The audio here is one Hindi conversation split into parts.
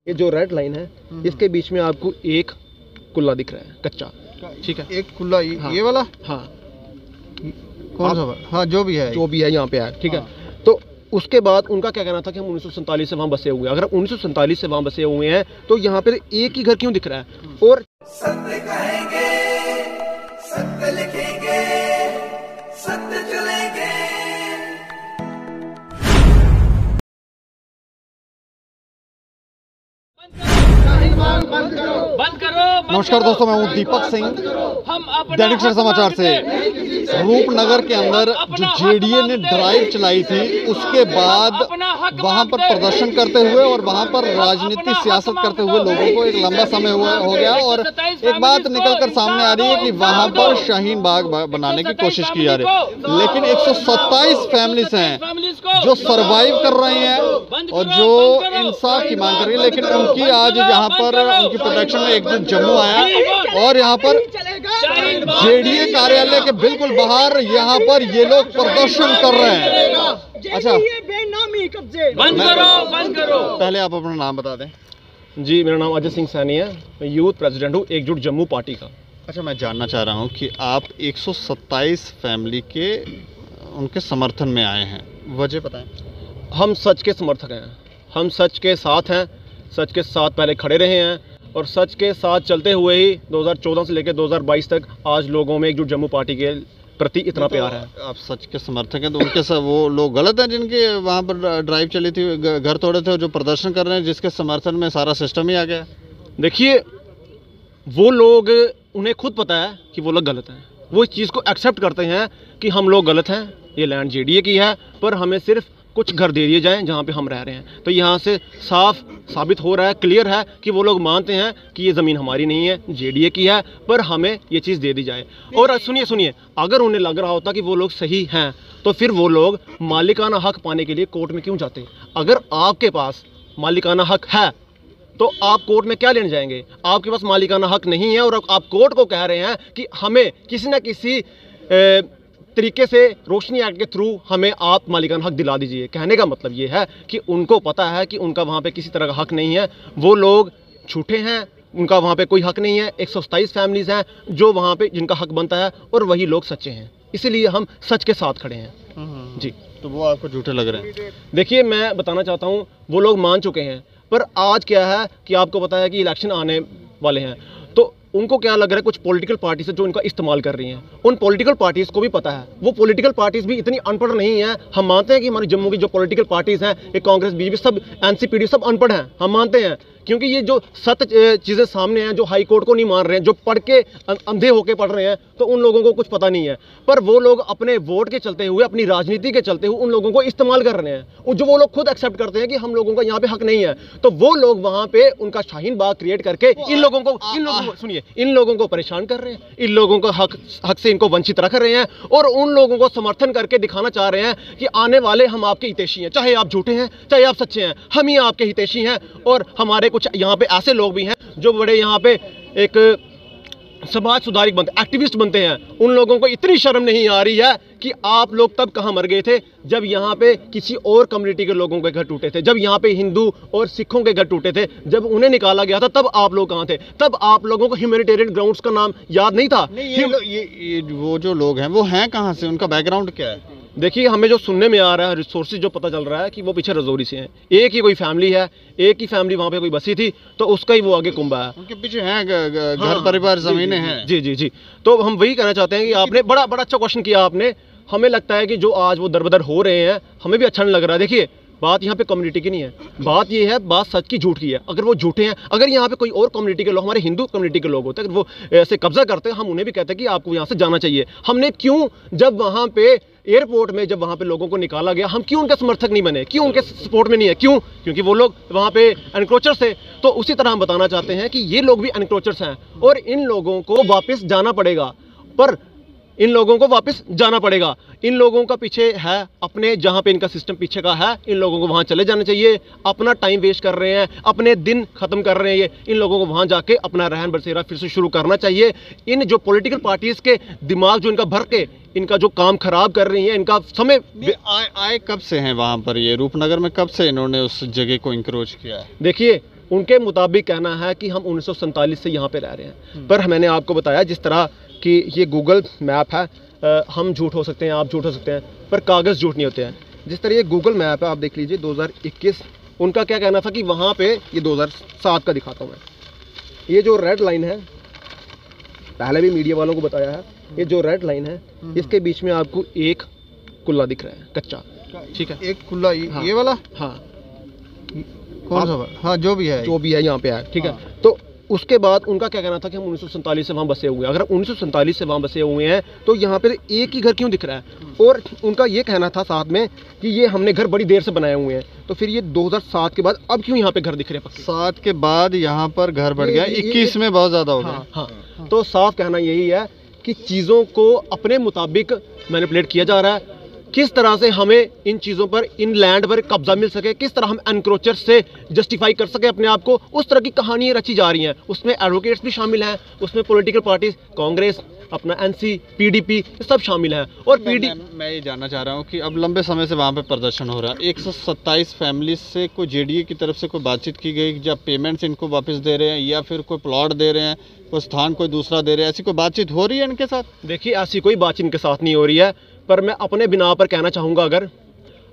ये जो रेड लाइन है इसके बीच में आपको एक कुल्ला दिख रहा है कच्चा, ठीक है, एक कुल्ला हाँ, ये वाला, हाँ कौन सा, हाँ जो भी है यहाँ पे है, ठीक है। तो उसके बाद उनका क्या कहना था कि हम 1947 से वहाँ बसे हुए हैं। अगर 1947 से वहाँ बसे हुए हैं तो यहाँ पे एक ही घर क्यों दिख रहा है? और सत्य कहेंगे, सत्य लिखेंगे, सत्य चलेंगे। नमस्कार दोस्तों, मैं हूं दीपक सिंह, दैनिक सवेरा समाचार से। रूपनगर के अंदर जो जेडीए ने ड्राइव चलाई थी उसके बाद वहां पर प्रदर्शन करते हुए और वहां पर राजनीतिक सियासत करते हुए लोगों को एक लंबा समय हो गया और एक बात निकलकर सामने आ रही है कि वहां पर शाहीन बाग बनाने की कोशिश की जा रही है। लेकिन 127 फैमिलीज हैं जो सरवाइव कर रहे हैं और जो इंसाफ की मांग कर रही है। लेकिन उनकी आज यहाँ पर उनकी प्रोटेक्शन में एकजुट जम्मू आया और यहाँ पर जेडीए कार्यालय के बिल्कुल बाहर यहाँ पर ये लोग प्रदर्शन कर रहे हैं। अच्छा, बंद करो। पहले आप अपना नाम बता दें। जी, मेरा नाम अजय सिंह सैनी है, मैं यूथ प्रेसिडेंट हूँ एकजुट जम्मू पार्टी का। अच्छा, मैं जानना चाह रहा हूँ कि आप 127 फैमिली के उनके समर्थन में आए हैं, वजह बताएं। हम सच के समर्थक हैं, हम सच के साथ हैं, सच के साथ पहले खड़े रहे हैं और सच के साथ चलते हुए ही 2014 से लेकर 2022 तक आज लोगों में एकजुट जम्मू पार्टी के प्रति इतना प्यार है। आप सच के समर्थक हैं तो उनके साथ वो लोग गलत हैं जिनके वहाँ पर ड्राइव चली थी, घर तोड़े थे, जो प्रदर्शन कर रहे हैं जिसके समर्थन में सारा सिस्टम ही आ गया। देखिए, वो लोग, उन्हें खुद पता है कि वो लोग गलत हैं, वो इस चीज़ को एक्सेप्ट करते हैं कि हम लोग गलत हैं, ये लैंड जेडीए की है, पर हमें सिर्फ कुछ घर दे दिए जाएं जहां पे हम रह रहे हैं। तो यहां से साफ साबित हो रहा है, क्लियर है कि वो लोग मानते हैं कि ये ज़मीन हमारी नहीं है, जेडीए की है, पर हमें ये चीज़ दे दी जाए। और सुनिए, अगर उन्हें लग रहा होता कि वो लोग सही हैं तो फिर वो लोग मालिकाना हक पाने के लिए कोर्ट में क्यों जाते? अगर आपके पास मालिकाना हक है तो आप कोर्ट में क्या लेने जाएंगे? आपके पास मालिकाना हक नहीं है और आप कोर्ट को कह रहे हैं कि हमें किसी न किसी तरीके से रोशनी एक्ट के थ्रू हमें आप मालिकाना हक दिला दीजिए। कहने का मतलब ये है कि उनको पता है कि उनका वहाँ पे किसी तरह का हक नहीं है, वो लोग झूठे हैं, उनका वहाँ पे कोई हक नहीं है। 127 फैमिलीज़ हैं जो वहाँ पे जिनका हक बनता है और वही लोग सच्चे हैं, इसीलिए हम सच के साथ खड़े हैं। जी, तो वो आपको झूठे लग रहे हैं? देखिए, मैं बताना चाहता हूँ, वो लोग मान चुके हैं, पर आज क्या है कि आपको पता है कि इलेक्शन आने वाले हैं, तो उनको क्या लग रहा है, कुछ पॉलिटिकल पार्टी से जो इनका इस्तेमाल कर रही हैं, उन पॉलिटिकल पार्टीज़ को भी पता है, वो पॉलिटिकल पार्टीज़ भी इतनी अनपढ़ नहीं है। हम मानते हैं कि हमारे जम्मू की जो पॉलिटिकल पार्टीज़ हैं, ये कांग्रेस, बीजेपी, सब एनसीपीडी, सब अनपढ़ हैं, हम मानते हैं, क्योंकि ये जो सत्य चीज़ें सामने हैं, जो हाई कोर्ट को नहीं मान रहे हैं, जो पढ़ के अंधे होके पढ़ रहे हैं, तो उन लोगों को कुछ पता नहीं है। पर वो लोग अपने वोट के चलते हुए, अपनी राजनीति के चलते हुए उन लोगों को इस्तेमाल कर रहे हैं, जो वो लोग खुद एक्सेप्ट करते हैं कि हम लोगों का यहाँ पे हक नहीं है। तो वो लोग वहाँ पे उनका शाहीन बाग क्रिएट करके इन लोगों को सुनिए, इन लोगों को परेशान कर रहे हैं, इन लोगों का हक से इनको वंचित रख रहे हैं और उन लोगों को समर्थन करके दिखाना चाह रहे हैं कि आने वाले हम आपके हितैषी हैं, चाहे आप झूठे हैं, चाहे आप सच्चे हैं, हम ही आपके हितैषी हैं। और हमारे कुछ यहाँ पे ऐसे लोग भी हैं जो बड़े यहाँ पे एक समाज सुधारक बनते, एक्टिविस्ट बनते हैं। उन लोगों को इतनी शर्म नहीं आ रही है कि आप लोग तब कहाँ मर गए थे जब यहाँ पे किसी और कम्युनिटी के लोगों के घर टूटे थे, जब यहाँ पे हिंदू और सिखों के घर टूटे थे, जब उन्हें निकाला गया था, तब आप लोग कहाँ थे? तब आप लोगों को ह्यूमैनिटेरियन ग्राउंड्स का नाम याद नहीं था? ये वो जो लोग हैं वो हैं कहाँ से, उनका बैकग्राउंड क्या है? देखिए, हमें जो सुनने में आ रहा है, रिसोर्सेज जो पता चल रहा है कि वो पीछे रजौरी से हैं, एक ही कोई फैमिली है, एक ही फैमिली वहाँ पे कोई बसी थी, तो उसका ही वो आगे कुंभा है, उनके पीछे हैं घर परिवार, जमीनें हैं। जी। तो हम वही कहना चाहते हैं कि आपने बड़ा अच्छा क्वेश्चन किया आपने। हमें लगता है कि जो आज वो दरबदर हो रहे हैं, हमें भी अच्छा नहीं लग रहा है। देखिए, बात यहाँ पे कम्युनिटी की नहीं है, बात ये है, बात सच की झूठ की है। अगर वो झूठे हैं, अगर यहाँ पे कोई और कम्युनिटी के लोग, हमारे हिंदू कम्युनिटी के लोग होते हैं, अगर वो ऐसे कब्जा करते हैं, हम उन्हें भी कहते हैं कि आपको यहाँ से जाना चाहिए। हमने क्यों, जब वहाँ पे एयरपोर्ट में जब वहाँ पे लोगों को निकाला गया, हम क्यों उनके समर्थक नहीं बने, क्यों उनके सपोर्ट में नहीं है? क्यों? क्योंकि वो लोग वहाँ पे एनक्रोचर्स थे। तो उसी तरह हम बताना चाहते हैं कि ये लोग भी एनक्रोचर्स हैं और इन लोगों को वापस जाना पड़ेगा, पर इन लोगों को वापस जाना पड़ेगा। इन लोगों का पीछे है अपने, जहाँ पे इनका सिस्टम पीछे का है, इन लोगों को वहाँ चले जाना चाहिए। अपना टाइम वेस्ट कर रहे हैं, अपने दिन खत्म कर रहे हैं ये, इन लोगों को वहाँ जाके अपना रहन बसेरा फिर से शुरू करना चाहिए। इन जो पॉलिटिकल पार्टीज़ के दिमाग जो इनका भर के इनका जो काम खराब कर रही है, इनका समय आए कब से हैं वहाँ पर? ये रूपनगर में कब से इन्होंने उस जगह को इंक्रोच किया है? देखिए, उनके मुताबिक कहना है कि हम 1947 से यहाँ पे रह रहे हैं। पर मैंने आपको बताया जिस तरह कि ये गूगल मैप है, हम झूठ हो सकते हैं, आप झूठ हो सकते हैं, पर कागज़ झूठ नहीं होते हैं। जिस तरह ये गूगल मैप है, आप देख लीजिए 2021, उनका क्या कहना था कि वहाँ पे ये 2007 का दिखाता हूँ मैं। ये जो रेड लाइन है, पहले भी मीडिया वालों को बताया है, ये जो रेड लाइन है इसके बीच में आपको एक कुल्ला दिख रहा है कच्चा, ठीक है, एक खुला हाँ, ये वाला हाँ कौन सा? हाँ जो भी है यहाँ पे है, ठीक है। तो उसके बाद उनका क्या कहना था कि हम 1947 से वहाँ बसे हुए हैं। अगर 1947 से वहाँ बसे हुए हैं तो यहाँ पे एक ही घर क्यों दिख रहा है? और उनका ये कहना था साथ में कि ये हमने घर बड़ी देर से बनाए हुए हैं, तो फिर ये 2007 के बाद अब क्यों यहाँ पे घर दिख रहे हैं पक्के? 7 के बाद यहाँ पर घर बढ़ गया, 21 में बहुत ज़्यादा हो गया। हाँ, तो साफ कहना यही है कि चीज़ों को अपने मुताबिक मैनिपुलेट किया जा रहा है। किस तरह से हमें इन चीज़ों पर, इन लैंड पर कब्जा मिल सके, किस तरह हम एनक्रोचर से जस्टिफाई कर सके अपने आप को, उस तरह की कहानियाँ रची जा रही हैं। उसमें एडवोकेट्स भी शामिल हैं, उसमें पॉलिटिकल पार्टीज, कांग्रेस, अपना एनसी, पीडीपी, सब शामिल हैं। और मैं ये जानना चाह रहा हूँ कि अब लंबे समय से वहाँ पे प्रदर्शन हो रहा है, 127 फैमिली से कोई जेडीए की तरफ से कोई बातचीत की गई, जब पेमेंट्स इनको वापस दे रहे हैं या फिर कोई प्लॉट दे रहे हैं, कोई स्थान कोई दूसरा दे रहे हैं, ऐसी कोई बातचीत हो रही है इनके साथ? देखिए, ऐसी कोई बातचीत इनके साथ नहीं हो रही है, पर मैं अपने बिना पर कहना चाहूँगा,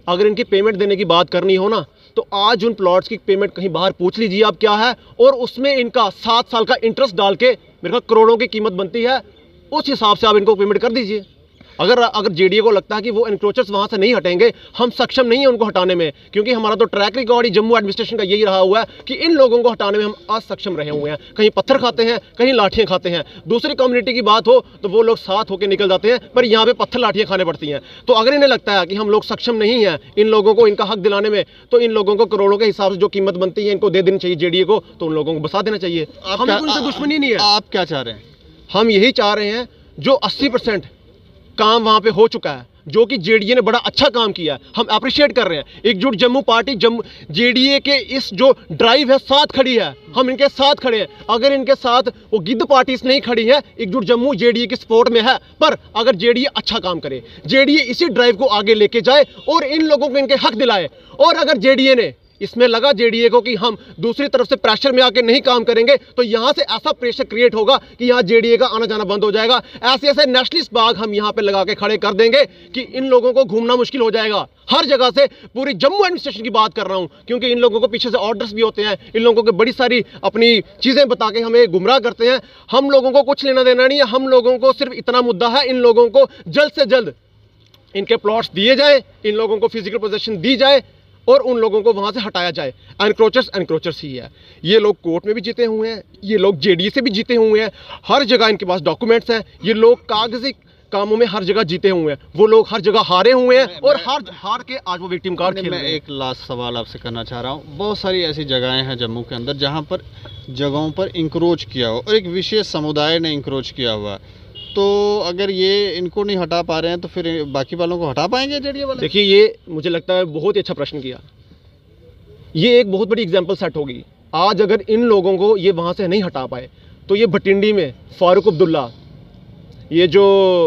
अगर इनकी पेमेंट देने की बात करनी हो ना, तो आज उन प्लॉट्स की पेमेंट कहीं बाहर पूछ लीजिए आप क्या है, और उसमें इनका 7 साल का इंटरेस्ट डाल के मेरे ख्याल करोड़ों की कीमत बनती है, उस हिसाब से आप इनको पेमेंट कर दीजिए। अगर जेडीए को लगता है कि वो एनक्रोचर्स वहाँ से नहीं हटेंगे, हम सक्षम नहीं है उनको हटाने में, क्योंकि हमारा तो ट्रैक रिकॉर्ड ही जम्मू एडमिनिस्ट्रेशन का यही रहा हुआ है कि इन लोगों को हटाने में हम असक्षम रहे हुए हैं। कहीं पत्थर खाते हैं, कहीं लाठियाँ खाते हैं। दूसरी कम्युनिटी की बात हो तो वो लोग साथ होकर निकल जाते हैं, पर यहाँ पे पत्थर लाठियाँ खाने पड़ती हैं। तो अगर इन्हें लगता है कि हम लोग सक्षम नहीं हैं इन लोगों को इनका हक दिलाने में, तो इन लोगों को करोड़ों के हिसाब से जो कीमत बनती है इनको दे देनी चाहिए जेडीए को, तो उन लोगों को बसा देना चाहिए। हमें उनसे दुश्मनी नहीं है। आप क्या चाह रहे हैं? हम यही चाह रहे हैं, जो 80% काम वहाँ पे हो चुका है, जो कि जेडीए ने बड़ा अच्छा काम किया है, हम अप्रिशिएट कर रहे हैं। एकजुट जम्मू पार्टी जेडीए के इस जो ड्राइव है साथ खड़ी है, हम इनके साथ खड़े हैं। अगर इनके साथ वो गिद्ध पार्टीज नहीं खड़ी है, एकजुट जम्मू जेडीए की सपोर्ट में है। पर अगर जेडीए अच्छा काम करे, जेडीए इसी ड्राइव को आगे लेके जाए और इन लोगों को इनके हक दिलाए, और अगर जेडीए ने इसमें लगा जेडीए को कि हम दूसरी तरफ से प्रेशर में आके नहीं काम करेंगे, तो यहाँ से ऐसा प्रेशर क्रिएट होगा कि यहाँ जेडीए का आना जाना बंद हो जाएगा। ऐसे ऐसे नेशनलिस्ट बाग हम यहाँ पे लगा के खड़े कर देंगे कि इन लोगों को घूमना मुश्किल हो जाएगा। हर जगह से, पूरी जम्मू एडमिनिस्ट्रेशन की बात कर रहा हूँ, क्योंकि इन लोगों को पीछे से ऑर्डर्स भी होते हैं, इन लोगों को बड़ी सारी अपनी चीज़ें बता के हमें गुमराह करते हैं। हम लोगों को कुछ लेना देना नहीं है, हम लोगों को सिर्फ इतना मुद्दा है, इन लोगों को जल्द से जल्द इनके प्लॉट्स दिए जाए, इन लोगों को फिजिकल पोजीशन दी जाए और उन लोगों को वहाँ से हटाया जाए। एनक्रोचर्स ही है। ये लोग कोर्ट में भी जीते हुए हैं, ये लोग जेडीए से भी जीते हुए हैं, हर जगह इनके पास डॉक्यूमेंट्स हैं। ये लोग कागजी कामों में हर जगह जीते हुए हैं, वो लोग हर जगह हारे हुए हैं और हार के आज वो विक्टिम कार्ड खेल रहे हैं। मैं एक लास्ट सवाल आपसे करना चाह रहा हूँ। बहुत सारी ऐसी जगहें हैं जम्मू के अंदर जहाँ पर जगहों पर इंक्रोच किया हो और एक विशेष समुदाय ने इंक्रोच किया हुआ, तो अगर ये इनको नहीं हटा पा रहे हैं तो फिर बाकी वालों को हटा पाएंगे जेडीए वाले? देखिए, ये मुझे लगता है बहुत ही अच्छा प्रश्न किया। ये एक बहुत बड़ी एग्जांपल सेट होगी। आज अगर इन लोगों को ये वहाँ से नहीं हटा पाए, तो ये भटिंडी में फारूक अब्दुल्ला, ये जो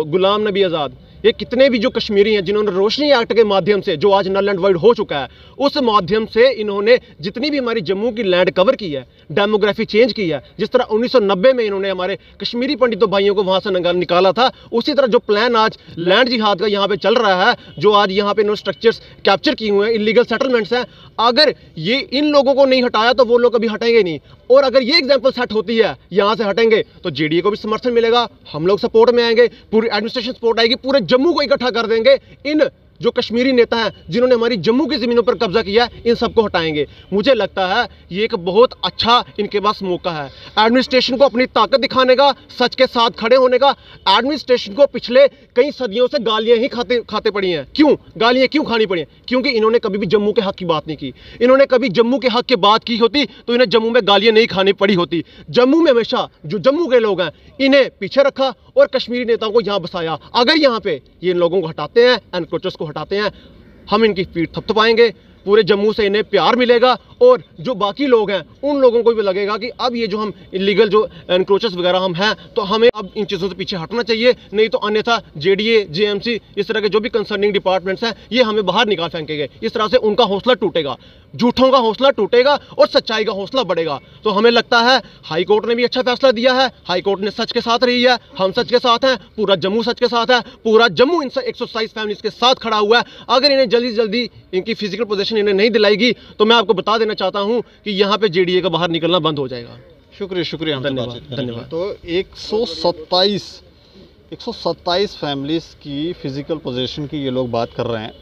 गुलाम नबी आज़ाद, ये कितने भी जो कश्मीरी हैं जिन्होंने रोशनी एक्ट के माध्यम से, जो आज नल एंड वाइड हो चुका है, उस माध्यम से इन्होंने जितनी भी हमारी जम्मू की लैंड कवर की है, डेमोग्राफी चेंज की है, जिस तरह 1990 में इन्होंने हमारे कश्मीरी पंडितों भाइयों को वहाँ से निकाला था, उसी तरह जो प्लान आज लैंड जिहाद का यहाँ पे चल रहा है, जो आज यहाँ पे इन्होंने स्ट्रक्चर्स कैप्चर किए हुए हैं, इलीगल सेटलमेंट्स हैं, अगर ये इन लोगों को नहीं हटाया तो वो लोग कभी हटेंगे नहीं। और अगर ये एग्जाम्पल सेट होती है, यहाँ से हटेंगे तो जेडीए को भी समर्थन मिलेगा, हम लोग सपोर्ट में आएंगे, पूरी एडमिनिस्ट्रेशन सपोर्ट आएगी, पूरे जम्मू को इकट्ठा कर देंगे। इन जो कश्मीरी नेता हैं जिन्होंने हमारी जम्मू की ज़मीनों पर कब्जा किया है, इन सबको हटाएंगे। मुझे लगता है ये एक बहुत अच्छा इनके पास मौका है एडमिनिस्ट्रेशन को अपनी ताकत दिखाने का, सच के साथ खड़े होने का। एडमिनिस्ट्रेशन को पिछले कई सदियों से गालियां ही खाते पड़ी हैं। क्यों गालियां क्यों खानी पड़ी हैं? क्योंकि इन्होंने कभी भी जम्मू के हक की बात नहीं की। इन्होंने कभी जम्मू के हक की बात की होती तो इन्हें जम्मू में गालियां नहीं खानी पड़ी होती। जम्मू में हमेशा जो जम्मू के लोग हैं इन्हें पीछे रखा और कश्मीरी नेताओं को यहाँ बसाया। अगर यहाँ पे ये इन लोगों को हटाते हैं, एनक्रोचर्स को हटाते हैं, हम इनकी पीठ थपथपाएंगे, पूरे जम्मू से इन्हें प्यार मिलेगा और जो बाकी लोग हैं उन लोगों को भी लगेगा कि अब ये जो हम इलीगल जो एनक्रोचेस वगैरह हम हैं, तो हमें अब इन चीज़ों से पीछे हटना चाहिए, नहीं तो अन्यथा जेडीए, जेएमसी, इस तरह के जो भी कंसर्निंग डिपार्टमेंट्स हैं ये हमें बाहर निकाल फेंकेंगे। इस तरह से उनका हौसला टूटेगा, झूठों का हौसला टूटेगा और सच्चाई का हौसला बढ़ेगा। तो हमें लगता है हाई कोर्ट ने भी अच्छा फैसला दिया है, हाई कोर्ट ने सच के साथ रही है, हम सच के साथ हैं, पूरा जम्मू सच के साथ है, पूरा जम्मू इन 127 फैमिलीज के साथ खड़ा हुआ है। अगर इन्हें जल्दी से जल्दी इनकी फिजिकल पोजीशन इन्हें नहीं दिलाएगी तो मैं आपको बता देना चाहता हूं कि यहां पे जेडीए का बाहर निकलना बंद हो जाएगा। शुक्रिया हमसे बातचीत करने के लिए। धन्यवाद। तो 127 फैमिलीज की फिजिकल पोजीशन की ये लोग बात कर रहे हैं,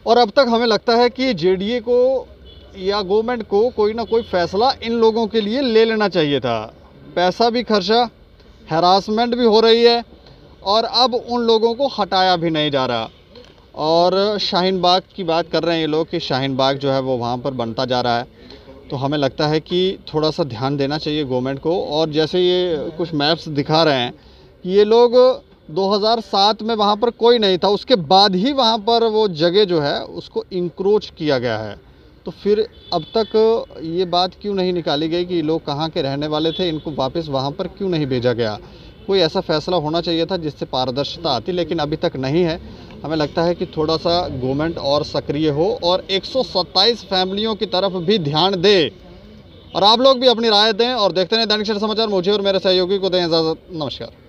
और अब तक हमें लगता है कि जेडीए को या गवर्नमेंट को कोई ना कोई फैसला इन लोगों के लिए ले लेना चाहिए था। पैसा भी खर्चा, हैरासमेंट भी हो रही है, और अब उन लोगों को हटाया भी नहीं जा रहा। और शाहीन बाग की बात कर रहे हैं ये लोग कि शाहीन बाग जो है वो वहाँ पर बनता जा रहा है। तो हमें लगता है कि थोड़ा सा ध्यान देना चाहिए गवर्नमेंट को। और जैसे ये कुछ मैप्स दिखा रहे हैं कि ये लोग 2007 में वहाँ पर कोई नहीं था, उसके बाद ही वहाँ पर वो जगह जो है उसको इंक्रोच किया गया है। तो फिर अब तक ये बात क्यों नहीं निकाली गई कि लोग कहाँ के रहने वाले थे, इनको वापस वहाँ पर क्यों नहीं भेजा गया? कोई ऐसा फैसला होना चाहिए था जिससे पारदर्शिता आती, लेकिन अभी तक नहीं है। हमें लगता है कि थोड़ा सा गवर्नमेंट और सक्रिय हो और 127 फैमिलियों की तरफ भी ध्यान दे। और आप लोग भी अपनी राय दें और देखते रहें दैनिक सवेरा समाचार। मुझे और मेरे सहयोगी को दें इजाज़त। नमस्कार।